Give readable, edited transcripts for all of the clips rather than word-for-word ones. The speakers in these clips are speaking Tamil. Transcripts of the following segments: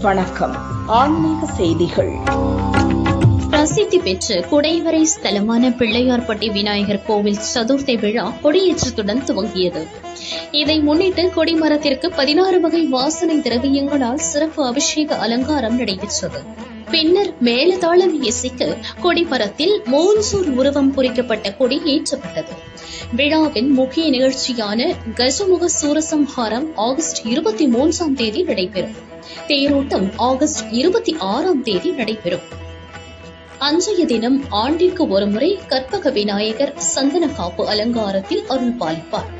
வணக்கம். ஆன்மீக செய்திகள். பிரசித்தி பெற்ற குடைவரை ஸ்தலமான பிள்ளையார்பட்டி விநாயகர் கோவில் சதுர்த்தி விழா கொடியேற்றத்துடன் துவங்கியது. இதை முன்னிட்டு கொடிமரத்திற்கு 16 வகை வாசனை திரவியங்களால் சிறப்பு அபிஷேக அலங்காரம் நடைபெற்றது. பின்னர் மேலதாளம் இசைக்க கொடிமரத்தில் மோன்சூர் உருவம் பொறிக்கப்பட்ட கொடி ஏற்றப்பட்டது. விழாவின் முக்கிய நிகழ்ச்சியான கஜமுக சூரசம்ஹாரம் ஆகஸ்ட் 23ஆம் தேதி நடைபெறும். தேரோட்டம் ஆகஸ்ட் 26ஆம் தேதி நடைபெறும். அன்றைய தினம் ஆண்டிற்கு ஒருமுறை கற்பக விநாயகர் சந்தன காப்பு அலங்காரத்தில் அருள் பாலிப்பார்.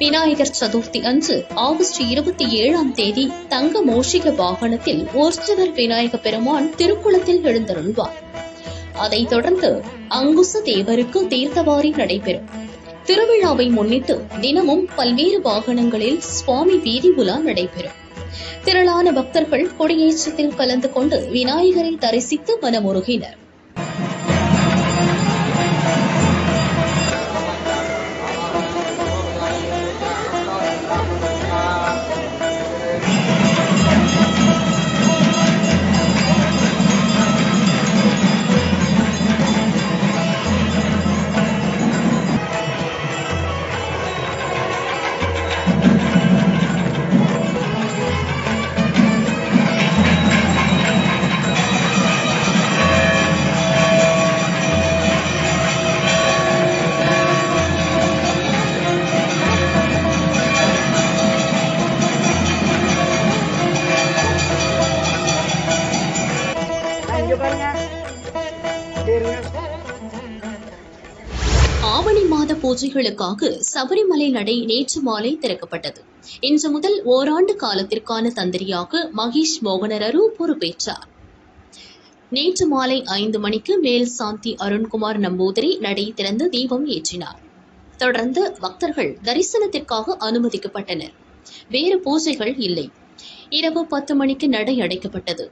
விநாயகர் சதுர்த்தி அன்று ஆகஸ்ட் 27ஆம் தேதி தங்க மோஷிக வாகனத்தில் ஓர்ஜவர் விநாயக பெருமான் திருக்குளத்தில் எழுந்தருள்வார். அதைத் தொடர்ந்து அங்குச தேவருக்கு தீர்த்தவாரி நடைபெறும். திருவிழாவை முன்னிட்டு தினமும் பல்வேறு வாகனங்களில் சுவாமி வீதி உலா நடைபெறும். திரளான பக்தர்கள் கொடியேற்றத்தில் கலந்து கொண்டு விநாயகரை தரிசித்து மனமுருகினர். ஆவணி மாத பூஜைகளுக்காக சபரிமலை நடை நேற்று மாலை திறக்கப்பட்டது. இன்று முதல் ஓராண்டு காலத்திற்கான தந்திரியாக மகேஷ் மோகனரரு பொறுப்பேற்றார். நேற்று மாலை 5 மணிக்கு மேல் சாந்தி அருண்குமார் நம்பூதிரி நடை திறந்து தீபம் ஏற்றினார். தொடர்ந்து பக்தர்கள் தரிசனத்திற்காக அனுமதிக்கப்பட்டனர். வேறு பூஜைகள் இல்லை. இரவு 10 மணிக்கு நடை அடைக்கப்பட்டது.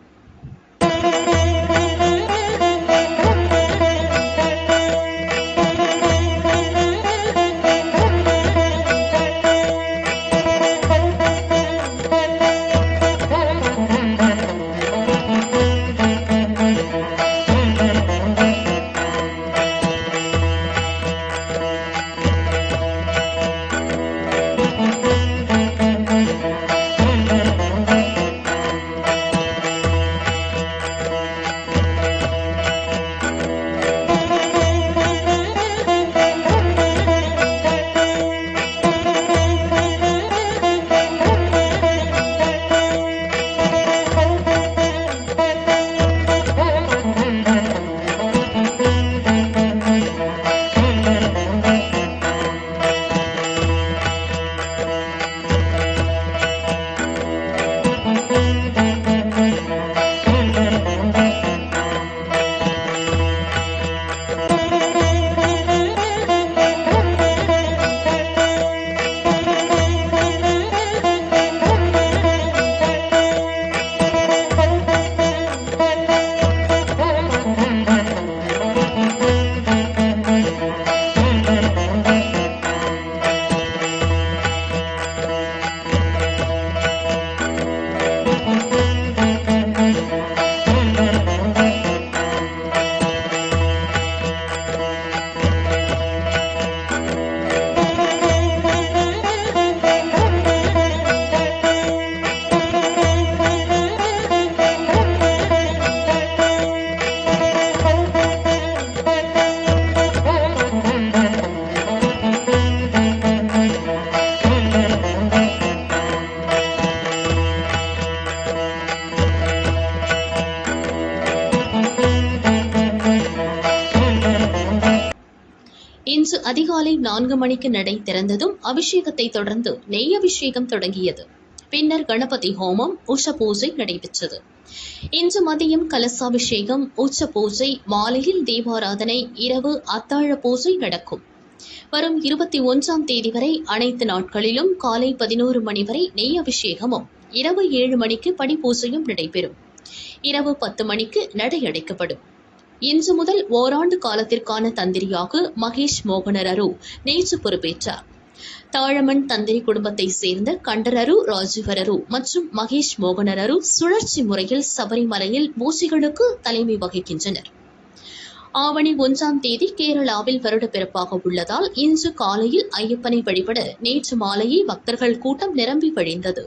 இன்று அதிகாலை 4 மணிக்கு நடை திறந்ததும் அபிஷேகத்தை தொடர்ந்து நெய் அபிஷேகம் தொடங்கியது. பின்னர் கணபதி ஹோமம், உஷ பூஜை நடைபெற்றது. இன்று மதியம் கலசாபிஷேகம், உச்ச பூஜை, மாலையில் தீபாராதனை, இரவு அத்தாழ பூஜை நடக்கும். வரும் 21ஆம் தேதி வரை அனைத்து நாட்களிலும் காலை 11 மணி வரை நெய் அபிஷேகமும், இரவு 7 மணிக்கு படி பூஜையும் நடைபெறும். இரவு 10 மணிக்கு நடை அடைக்கப்படும். இன்று முதல் ஓராண்டு காலத்திற்கான தந்திரியாக மகேஷ் மோகனரரு நேற்று பொறுப்பேற்றார். தாழமண் தந்திரி குடும்பத்தை சேர்ந்த கண்டரரு, ராஜீவரரு மற்றும் மகேஷ் மோகனரரு சுழற்சி முறையில் சபரிமலையில் பூஜைகளுக்கு தலைமை வகிக்கின்றனர். ஆவணி 1ஆம் தேதி கேரளாவில் வருடப்பிறப்பாக உள்ளதால் இன்று காலையில் ஐயப்பனை வழிபட நேற்று மாலையே பக்தர்கள் கூட்டம் நிரம்பி வழிந்தது.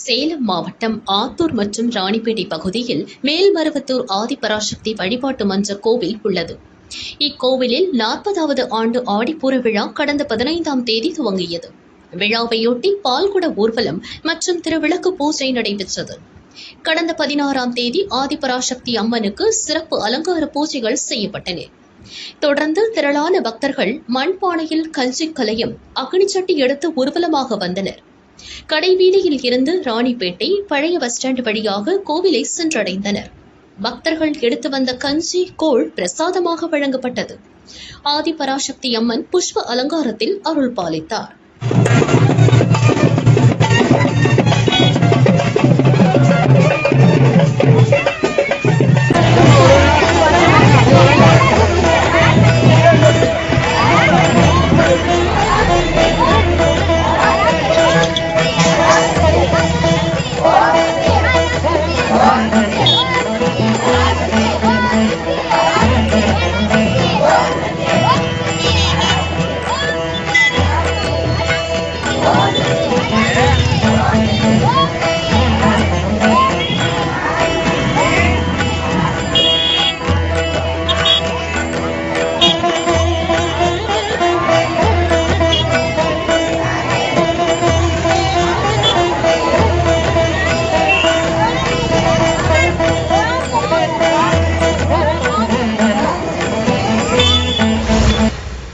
சேலம் மாவட்டம் ஆத்தூர் மற்றும் ராணிப்பேட்டை பகுதியில் மேல்மருவத்தூர் ஆதிபராசக்தி வழிபாட்டு மன்ற கோவில் உள்ளது. இக்கோவிலில் 40வது ஆண்டு ஆடிப்பூர விழா கடந்த 15ஆம் தேதி துவங்கியது. விழாவையொட்டி பால்குட ஊர்வலம் மற்றும் திருவிளக்கு பூஜை நடைபெற்றது. கடந்த 16ஆம் தேதி ஆதிபராசக்தி அம்மனுக்கு சிறப்பு அலங்கார பூஜைகள் செய்யப்பட்டன. தொடர்ந்து திரளான பக்தர்கள் மண்பானையில் கஞ்சி கலையும் அக்னிச்சட்டி எடுத்து ஊர்வலமாக வந்தனர். கடைவீதியில் இருந்து ராணிப்பேட்டை பழைய பஸ் ஸ்டாண்ட் வழியாக கோவிலை சென்றடைந்தனர். பக்தர்கள் எடுத்து வந்த கஞ்சி கூழ் பிரசாதமாக வழங்கப்பட்டது. ஆதிபராசக்தி அம்மன் புஷ்ப அலங்காரத்தில் அருள் பாலித்தார்.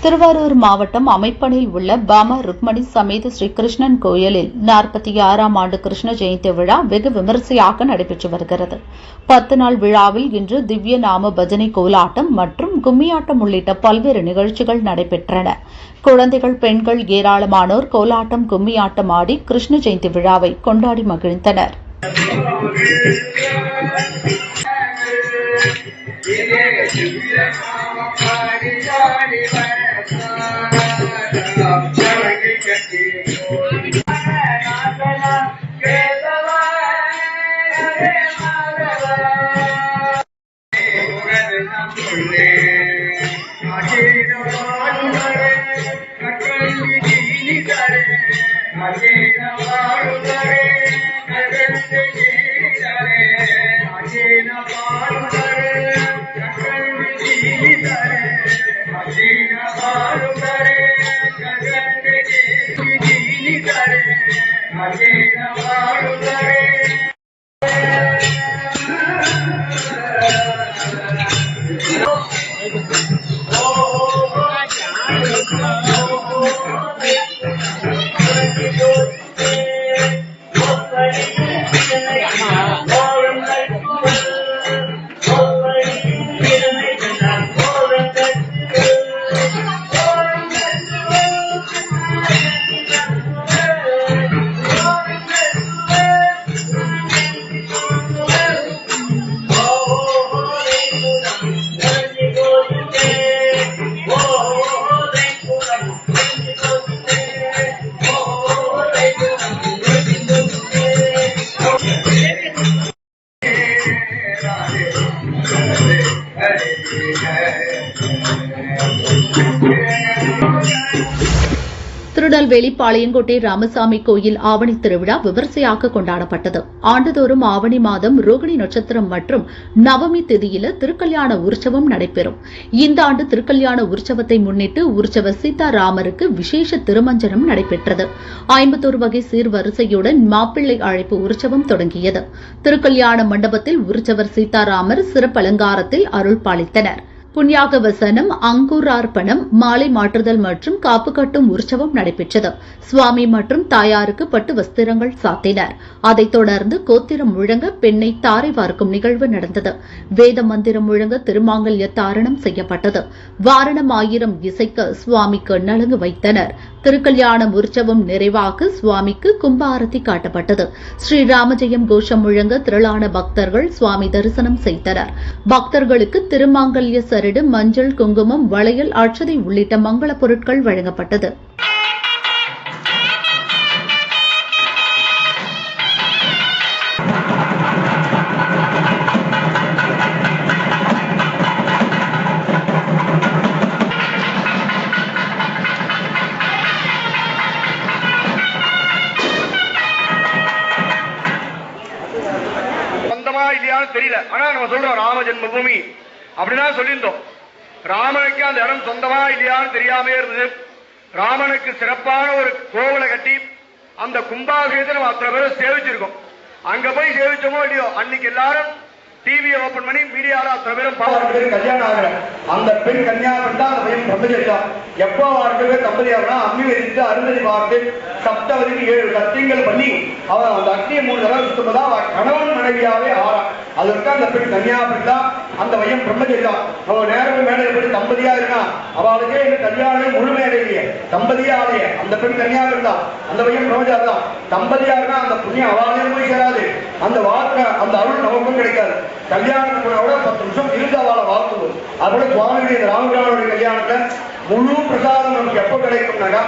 திருவாரூர் மாவட்டம் அமைப்பனில் உள்ள பாமா ருக்மணி சமேத ஸ்ரீகிருஷ்ணன் கோயிலில் 46ஆம் ஆண்டு கிருஷ்ண ஜெயந்தி விழா வெகு விமரிசையாக நடைபெற்று வருகிறது. 10 நாள் விழாவில் இன்று திவ்ய நாம பஜனை கோலாட்டம் மற்றும் கும்மியாட்டம் உள்ளிட்ட பல்வேறு நிகழ்ச்சிகள் நடைபெற்றன. குழந்தைகள், பெண்கள் ஏராளமானோர் கோலாட்டம், கும்மியாட்டம் ஆடி கிருஷ்ண ஜெயந்தி விழாவை கொண்டாடி மகிழ்ந்தனர். திருநெல்வேலி பாளையங்கோட்டை ராமசாமி கோயில் ஆவணி திருவிழா விமரிசையாக கொண்டாடப்பட்டது. ஆண்டுதோறும் ஆவணி மாதம் ரோகிணி நட்சத்திரம் மற்றும் நவமி திதியில திருக்கல்யாண உற்சவம் நடைபெறும். இந்த ஆண்டு திருக்கல்யாண உற்சவத்தை முன்னிட்டு உற்சவர் சீதாராமருக்கு விசேஷ திருமஞ்சனம் நடைபெற்றது. 51 வகை சீர்வரிசையுடன் மாப்பிள்ளை அழைப்பு உற்சவம் தொடங்கியது. திருக்கல்யாண மண்டபத்தில் உற்சவர் சீதாராமர் சிறப்பு அலங்காரத்தில் அருள் பாலித்தனர். புண்ணியாக வசனம், அங்குரார்ப்பணம், மாலை மாற்றுதல் மற்றும் காப்பு கட்டும் உற்சவம் நடைபெற்றது. சுவாமி மற்றும் தாயாருக்கு பட்டு வஸ்திரங்கள் சாத்தினர். அதைத் தொடர்ந்து கோத்திரம் முழங்க பெண்ணை தாரை வார்க்கும் நிகழ்வு நடந்தது. வேத மந்திரம் முழங்க திருமாங்கல்ய தாரணம் செய்யப்பட்டது. வாரணம் 1000 இசைக்க சுவாமிக்கு நலங்கு வைத்தனர். திருக்கல்யாணம் உற்சவம் நிறைவாக சுவாமிக்கு கும்பாரதி காட்டப்பட்டது. ஸ்ரீராமஜெயம் கோஷம் முழங்க திரளான பக்தர்கள் சுவாமி தரிசனம் செய்தனர். பக்தர்களுக்கு திருமாங்கல்ய சரடு, மஞ்சள், குங்குமம், வளையல், அட்சதை உள்ளிட்ட மங்கள பொருட்கள் வழங்கப்பட்டது. தெரியல, ஆனா நம்ம சொல்றோம் ராம ஜென்மபூமி அப்படின்னா சொல்லியிருந்தோம். ராமனுக்கு அந்த இடம் சொந்தமா இல்லையான்னு தெரியாமே இருந்தது. ராமனுக்கு சிறப்பான ஒரு கோவிலை கட்டி அந்த கும்பாபிஷேகத்தை நம்ம அத்தனை பேரும் சேவிச்சிருக்கோம். அங்க போய் சேவிச்சோமோ இல்லையோ, அன்னைக்கு எல்லாரும் டிவியை ஓபன் பண்ணி மீடியால அத்தனை பேரும் கல்யாணம் ஆகிற அந்த பெண் கன்னியாகுமரி தான் அந்த பையன் பிரம்மச்சரியா. எப்போ வாழ்க்கை தம்பதியாகனா அம்மி வரித்து அருந்ததி பார்த்து சப்தவதிக்கு 7 சத்தியங்கள் பண்ணி அவன் அந்த அக்னியை 3 தடவை சுத்தமதான் கணவன் மனைவியாவே ஆறா. அதற்கு அந்த பெண் கன்னியாகுமரி தான், அந்த பையன் பிரம்மச்சரியா. அவன் நேரம் மேடையில் போய் தம்பதியா இருக்கான். அவளுக்கே இந்த கல்யாணமே முழுமையடையிலேயே தம்பதியா ஆலையே அந்த பெண் கன்னியாகுமரி தான், அந்த பையன் பிரம்மச்சாரி தான். தம்பதியா இருக்கா அந்த புண்ணியம் அவளாலே போய் சேராது. அந்த வாழ்க்கை அந்த அருள் நமக்கும் கிடைக்காது. கல்யாணத்துக்கு கூட 10 நிமிஷம் இருந்து அவளை வாழ்த்துவோம். அதோட சுவாமியுடைய ராமகிராமனுடைய கல்யாணத்துல முழு பிரசாதம் நமக்கு எப்ப கிடைக்கும்னாக்கா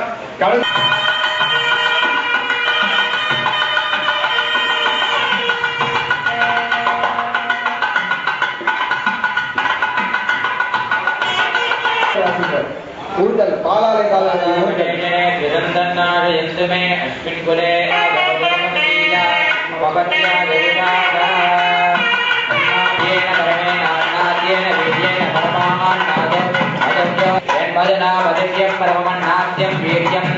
கூடுதல் பாலாலை பரமநாத்தியம் வீரியம்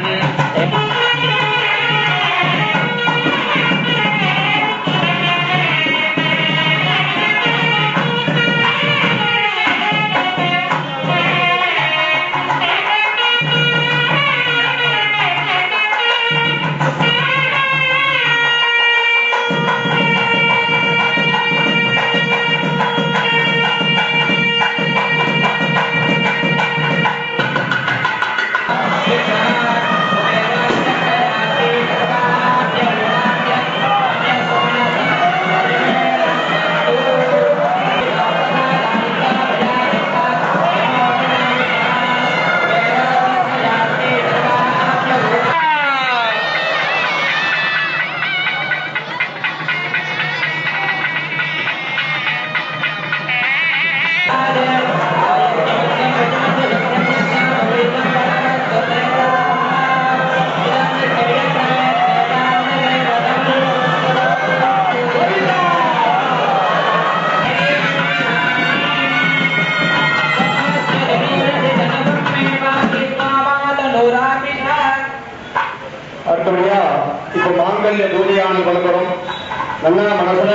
நல்லபடியா இப்ப மாங்கல்ய பூஜையானது பண்ண போறோம். நல்லா மனசுல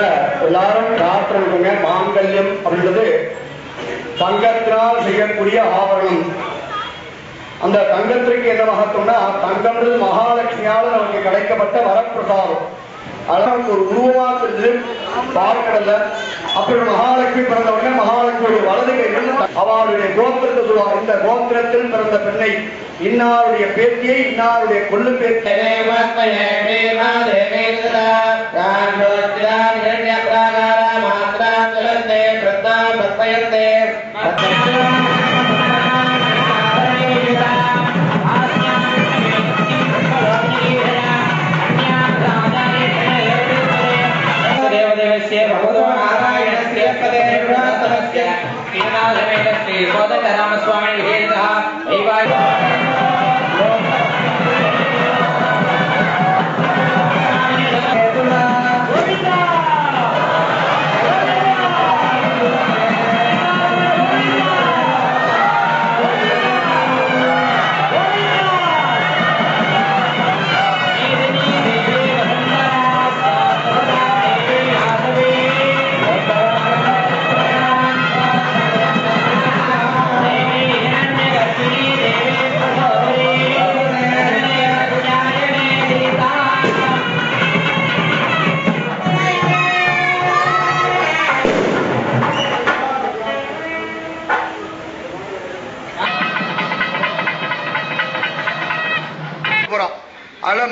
எல்லாரும் பிரார்த்தனை பண்ணுங்க. மாங்கல்யம் அப்படின்றது தங்கத்தினால் செய்யக்கூடிய ஆபரணம். அந்த தங்கத்திற்கு என்ன மகத்துவம்னா, தங்கம்ன்றது மகாலட்சுமியால நமக்கு கிடைக்கப்பட்ட வரப்பிரசாதம். அதனால ஒரு உருவமாக தெரிஞ்சது பார்க்கடல. அப்புறம் மகாலட்சுமி பிறந்த உடனே மகாலட்சுமியுடைய வலது கையில் அவளுடைய கோத்திரத்தை சொல்லுவாங்க. இந்த கோத்திரத்தில் பிறந்த பெண்ணை, இன்னாருடைய பேத்தியை, இன்னாருடைய கொள்ளு பேத்தியை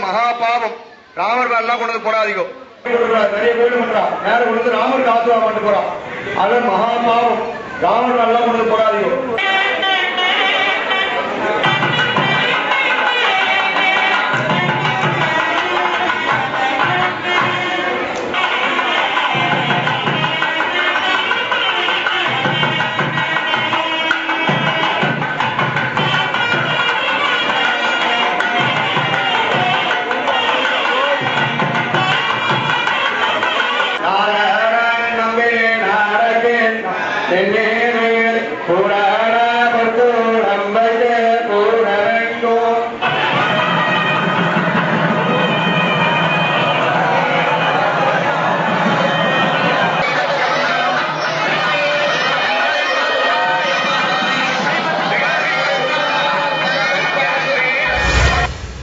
மகாபாவம். ராமர் எல்லாம் கொண்டு போடாதீங்க. நிறைய கோயில் பண்றா நேர கொண்டு ராமருக்கு ஆசீர்வாதம் பண்ணிட்டு போறான். அது மகாபாவம். ராமர் எல்லாம் கொண்டு போடாதீங்க.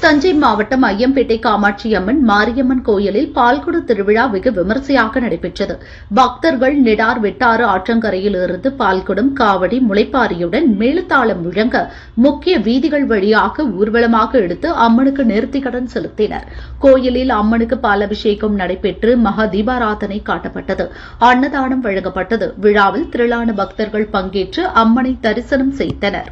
தஞ்சை மாவட்டம் ஐயம்பேட்டை காமாட்சி அம்மன் மாரியம்மன் கோயிலில் பால்குட திருவிழா வெகு விமரிசையாக நடைபெற்றது. பக்தர்கள் நிடார் வெட்டாறு ஆற்றங்கரையில் இருந்து பால்குடம், காவடி, முளைப்பாரியுடன் மேளதாளம் முழங்க முக்கிய வீதிகள் வழியாக ஊர்வலமாக எடுத்து அம்மனுக்கு நேர்த்திக்கடன் செலுத்தினர். கோயிலில் அம்மனுக்கு பாலபிஷேகம் நடைபெற்று மகா தீபாராதனை காட்டப்பட்டது. அன்னதானம் வழங்கப்பட்டது. விழாவில் திரளான பக்தர்கள் பங்கேற்று அம்மனை தரிசனம் செய்தனர்.